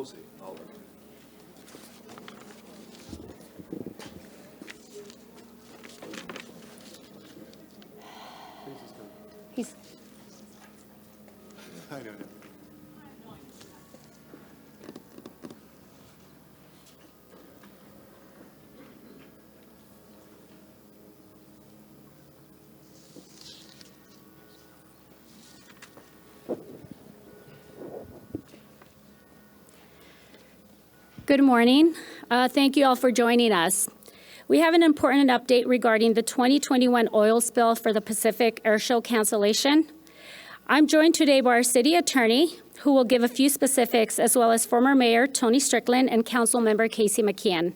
we'll see. I'll look. He's. I don't know. Good morning. Thank you all for joining us. We have an important update regarding the 2021 oil spill for the Pacific Airshow cancellation. I'm joined today by our city attorney, who will give a few specifics, as well as former Mayor Tony Strickland and Council Member Gracey McKeon.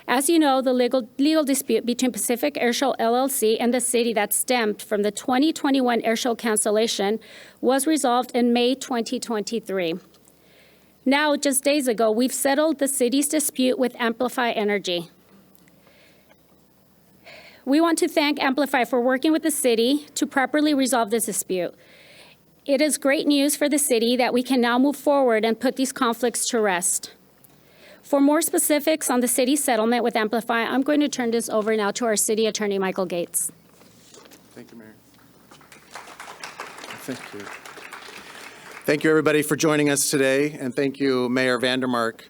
As you know, the legal dispute between Pacific Airshow LLC and the city that stemmed from the 2021 airshow cancellation was resolved in May 2023. Now, just days ago, we've settled the city's dispute with Amplify Energy. We want to thank Amplify for working with the city to properly resolve this dispute. It is great news for the city that we can now move forward and put these conflicts to rest. For more specifics on the city's settlement with Amplify, I'm going to turn this over now to our city attorney, Michael Gates. Thank you, Mayor. Thank you. Thank you, everybody, for joining us today, and thank you, Mayor Van Der Mark.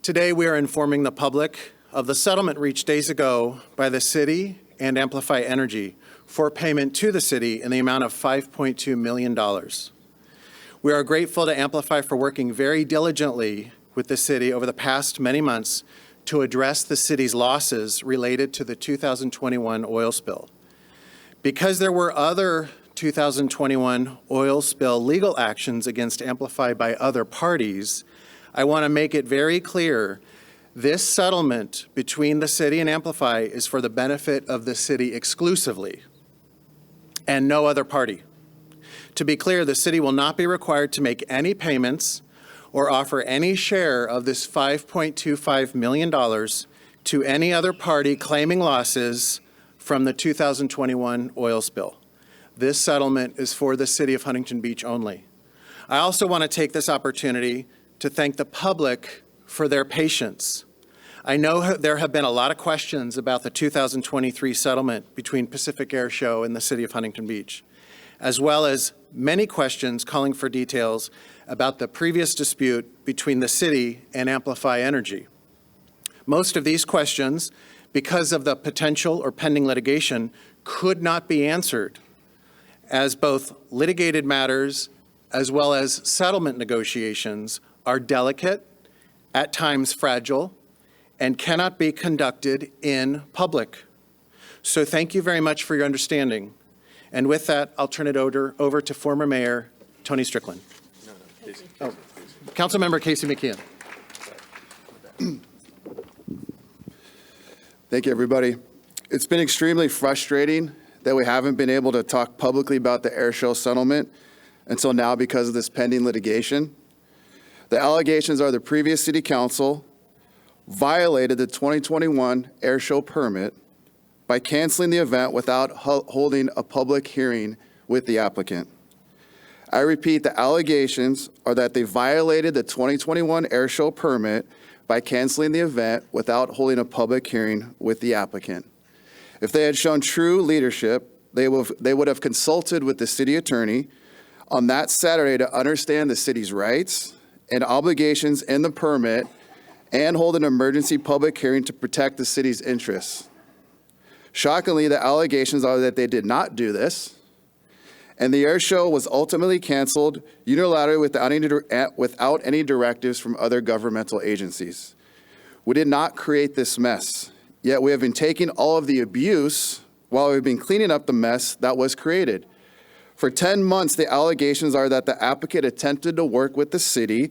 Today, we are informing the public of the settlement reached days ago by the city and Amplify Energy for payment to the city in the amount of $5.2 million. We are grateful to Amplify for working very diligently with the city over the past many months to address the city's losses related to the 2021 oil spill. Because there were other 2021 oil spill legal actions against Amplify by other parties, I want to make it very clear this settlement between the city and Amplify is for the benefit of the city exclusively and no other party. To be clear, the city will not be required to make any payments or offer any share of this $5.25 million to any other party claiming losses from the 2021 oil spill. This settlement is for the city of Huntington Beach only. I also want to take this opportunity to thank the public for their patience. I know there have been a lot of questions about the 2023 settlement between Pacific Airshow and the city of Huntington Beach, as well as many questions calling for details about the previous dispute between the city and Amplify Energy. Most of these questions, because of the potential or pending litigation, could not be answered, as both litigated matters as well as settlement negotiations are delicate, at times fragile, and cannot be conducted in public. So thank you very much for your understanding. And with that, I'll turn it over to former Mayor Tony Strickland. Councilmember Gracey McKeon. Thank you, everybody. It's been extremely frustrating that we haven't been able to talk publicly about the airshow settlement until now because of this pending litigation. The allegations are the previous city council violated the 2021 airshow permit by canceling the event without holding a public hearing with the applicant. I repeat, the allegations are that they violated the 2021 airshow permit by canceling the event without holding a public hearing with the applicant. If they had shown true leadership, they would have consulted with the city attorney on that Saturday to understand the city's rights and obligations in the permit and hold an emergency public hearing to protect the city's interests. Shockingly, the allegations are that they did not do this, and the airshow was ultimately canceled unilaterally without any directives from other governmental agencies. We did not create this mess, yet we have been taking all of the abuse while we've been cleaning up the mess that was created. For 10 months, the allegations are that the applicant attempted to work with the city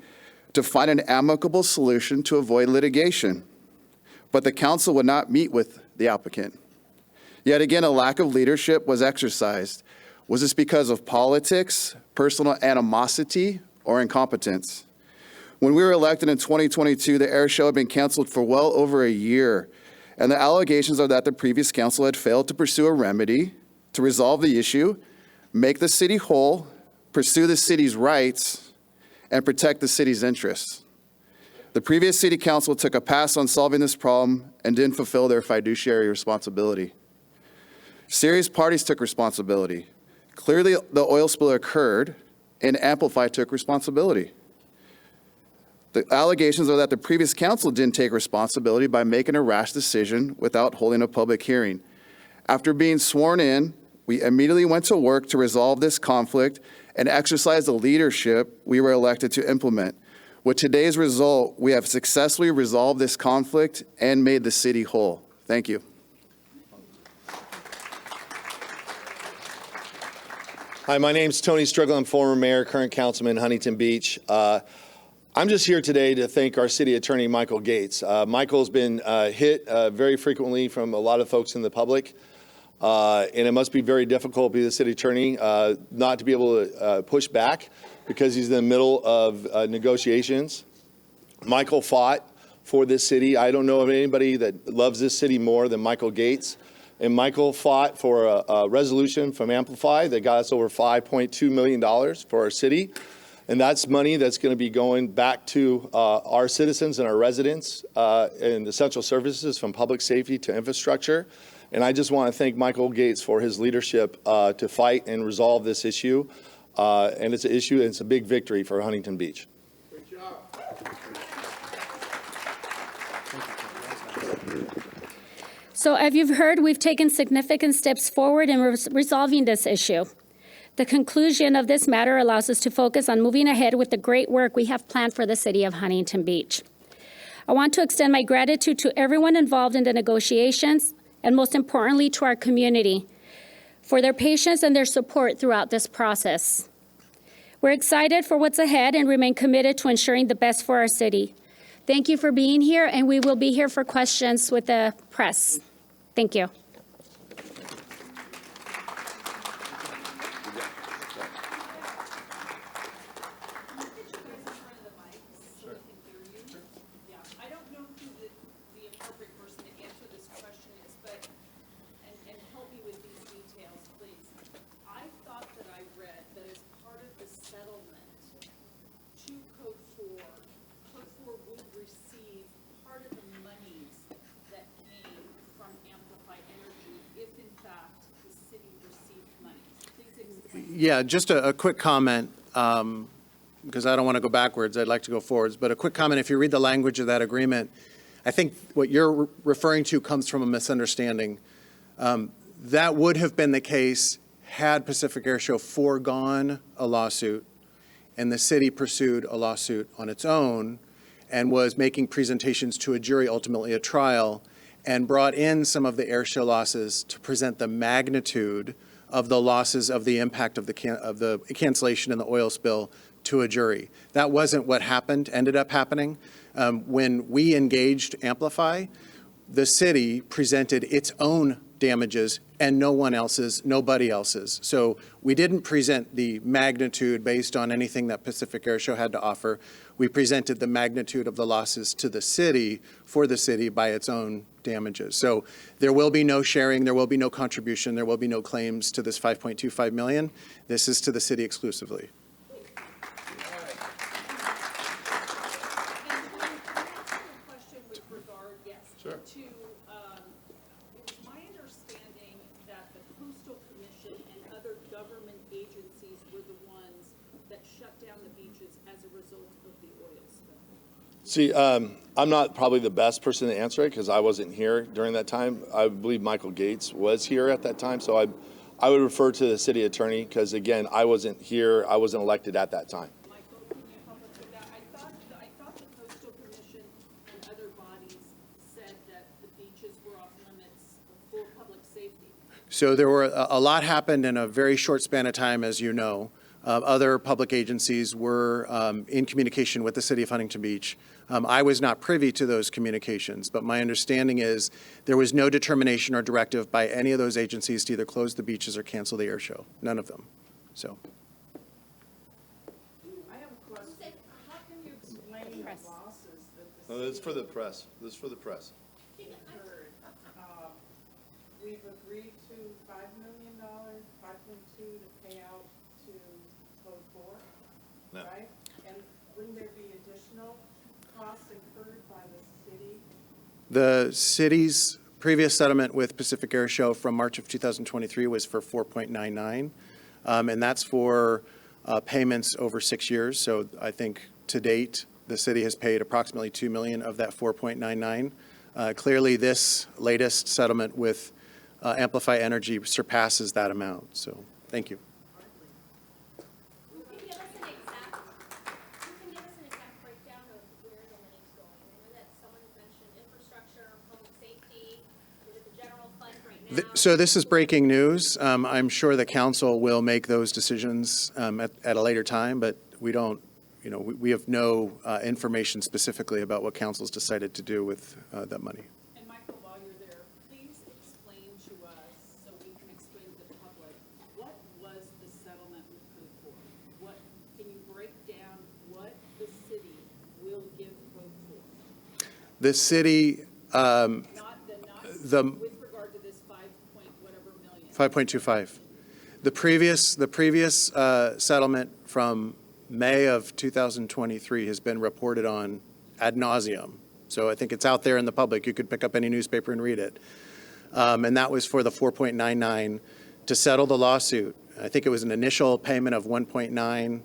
to find an amicable solution to avoid litigation, but the council would not meet with the applicant. Yet again, a lack of leadership was exercised. Was this because of politics, personal animosity, or incompetence? When we were elected in 2022, the airshow had been canceled for well over a year, and the allegations are that the previous council had failed to pursue a remedy to resolve the issue, make the city whole, pursue the city's rights, and protect the city's interests. The previous city council took a pass on solving this problem and didn't fulfill their fiduciary responsibility. Serious parties took responsibility. Clearly, the oil spill occurred, and Amplify took responsibility. The allegations are that the previous council didn't take responsibility by making a rash decision without holding a public hearing. After being sworn in, we immediately went to work to resolve this conflict and exercise the leadership we were elected to implement. With today's result, we have successfully resolved this conflict and made the city whole. Thank you. Hi, my name's Tony Strickland, former mayor, current councilman, Huntington Beach. I'm just here today to thank our city attorney, Michael Gates. Michael's been hit very frequently from a lot of folks in the public, and it must be very difficult to be the city attorney, not to be able to push back because he's in the middle of negotiations. Michael fought for this city. I don't know of anybody that loves this city more than Michael Gates. And Michael fought for a resolution from Amplify that got us over $5.2 million for our city. And that's money that's going to be going back to our citizens and our residents and essential services from public safety to infrastructure. And I just want to thank Michael Gates for his leadership to fight and resolve this issue. And it's an issue, and it's a big victory for Huntington Beach. Good job. So as you've heard, we've taken significant steps forward in resolving this issue. The conclusion of this matter allows us to focus on moving ahead with the great work we have planned for the city of Huntington Beach. I want to extend my gratitude to everyone involved in the negotiations, and most importantly to our community, for their patience and their support throughout this process. We're excited for what's ahead and remain committed to ensuring the best for our city. Thank you for being here, and we will be here for questions with the press. Thank you. Yeah, just a quick comment, because I don't want to go backwards. I'd like to go forwards. But a quick comment, if you read the language of that agreement, I think what you're referring to comes from a misunderstanding. That would have been the case had Pacific Airshow foregone a lawsuit and the city pursued a lawsuit on its own and was making presentations to a jury, ultimately a trial, and brought in some of the airshow losses to present the magnitude of the losses of the impact of the cancellation and the oil spill to a jury. That wasn't what ended up happening. When we engaged Amplify, the city presented its own damages and nobody else's. So we didn't present the magnitude based on anything that Pacific Airshow had to offer. We presented the magnitude of the losses to the city for the city by its own damages. So there will be no sharing, there will be no contribution, there will be no claims to this $5.25 million. This is to the city exclusively. Sure. It was my understanding that the Coastal Commission and other government agencies were the ones that shut down the beaches as a result of the oil spill. See, I'm not probably the best person to answer it because I wasn't here during that time. I believe Michael Gates was here at that time, so I would refer to the city attorney because, again, I wasn't here. I wasn't elected at that time. Michael, can you help us with that? I thought the Coastal Commission and other bodies said that the beaches were off limits for public safety. So there were a lot happened in a very short span of time, as you know. Other public agencies were in communication with the city of Huntington Beach. I was not privy to those communications, but my understanding is there was no determination or directive by any of those agencies to either close the beaches or cancel the air show. None of them. So. I have a question. How can you explain the losses that the No, this is city for the press. This is for the press. incurred? We've agreed to $5 million, 5.2 to pay out to Code 4, No. right? And wouldn't there be additional costs incurred by the city? The city's previous settlement with Pacific Airshow from March of 2023 was for 4.99, and that's for payments over 6 years. So I think to date, the city has paid approximately $2 million of that 4.99. Clearly, this latest settlement with Amplify Energy surpasses that amount. So thank you. Who can give us an exact breakdown of where the money's going? I know that someone mentioned infrastructure, public safety, is it the general fund right now? So this is breaking news. I'm sure the council will make those decisions at a later time, but we don't, we have no information specifically about what council's decided to do with that money. And Michael, while you're there, please explain to us, so we can explain to the public, what was the settlement with Code 4? Can you break down what the city will give Code 4? The city, Not the with regard to this 5.whatever million. 5.25. The previous settlement from May of 2023 has been reported on ad nauseum. So I think it's out there in the public. You could pick up any newspaper and read it. And that was for the 4.99 to settle the lawsuit. I think it was an initial payment of 1.9,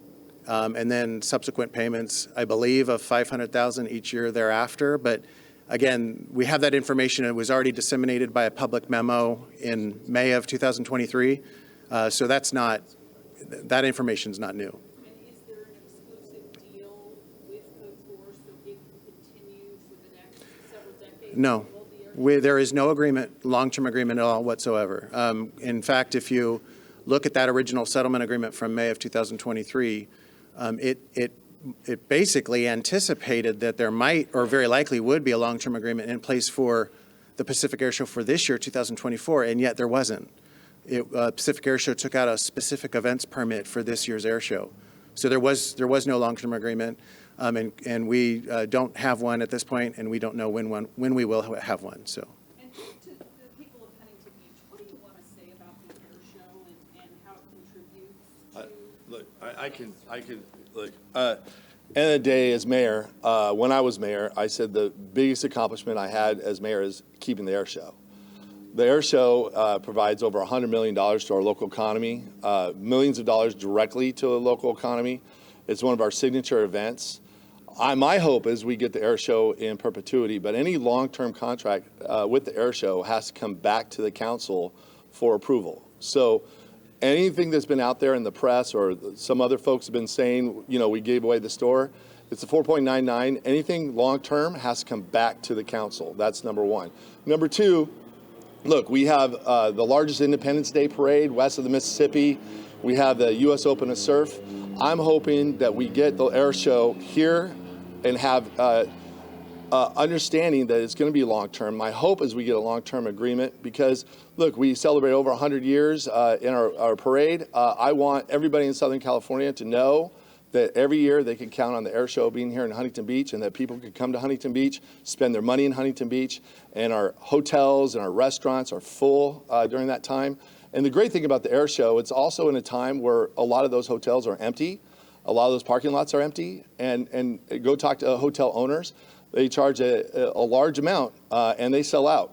and then subsequent payments, I believe, of 500,000 each year thereafter. But again, we have that information. It was already disseminated by a public memo in May of 2023. So that information's not new. And is there an exclusive deal with Code 4 so it can continue for the next several decades? No. Will the There is no agreement, long-term agreement at all whatsoever. In fact, if you look at that original settlement agreement from May of 2023, it basically anticipated that there might, or very likely would be, a long-term agreement in place for the Pacific Airshow for this year, 2024, and yet there wasn't. Pacific Airshow took out a specific events permit for this year's air show. So there was no long-term agreement, and we don't have one at this point, and we don't know when we will have one. So. And to the people of Huntington Beach, what do you want to say about the air show and how it contributes to? Look, I can look. End of the day, as mayor, when I was mayor, I said the biggest accomplishment I had as mayor is keeping the air show. The air show provides over $100 million to our local economy, millions of dollars directly to the local economy. It's one of our signature events. My hope is we get the air show in perpetuity, but any long-term contract with the air show has to come back to the council for approval. So anything that's been out there in the press or some other folks have been saying, we gave away the store, it's a 4.99. Anything long-term has to come back to the council. That's number one. Number two, look, we have the largest Independence Day parade west of the Mississippi. We have the U.S. Open of Surf. I'm hoping that we get the air show here and have understanding that it's going to be long-term. My hope is we get a long-term agreement because, look, we celebrate over 100 years in our parade. I want everybody in Southern California to know that every year they can count on the air show being here in Huntington Beach and that people can come to Huntington Beach, spend their money in Huntington Beach, and our hotels and our restaurants are full during that time. And the great thing about the air show, it's also in a time where a lot of those hotels are empty. A lot of those parking lots are empty. And go talk to hotel owners. They charge a large amount and they sell out.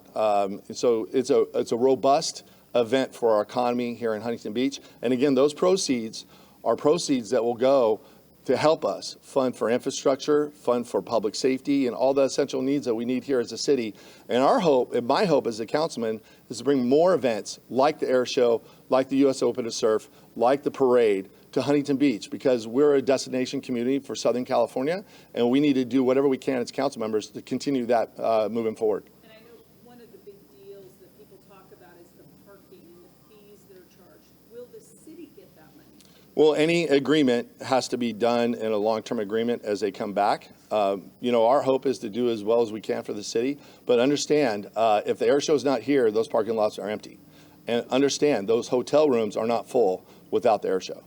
So it's a robust event for our economy here in Huntington Beach. And again, those proceeds are proceeds that will go to help us fund for infrastructure, fund for public safety, and all the essential needs that we need here as a city. And our hope, and my hope as a councilman, is to bring more events like the air show, like the U.S. Open of Surf, like the parade to Huntington Beach, because we're a destination community for Southern California, and we need to do whatever we can as council members to continue that moving forward. And I know one of the big deals that people talk about is the parking and the fees that are charged. Will the city get that money? Well, any agreement has to be done in a long-term agreement as they come back. Our hope is to do as well as we can for the city, but understand, if the air show's not here, those parking lots are empty. And understand, those hotel rooms are not full without the air show.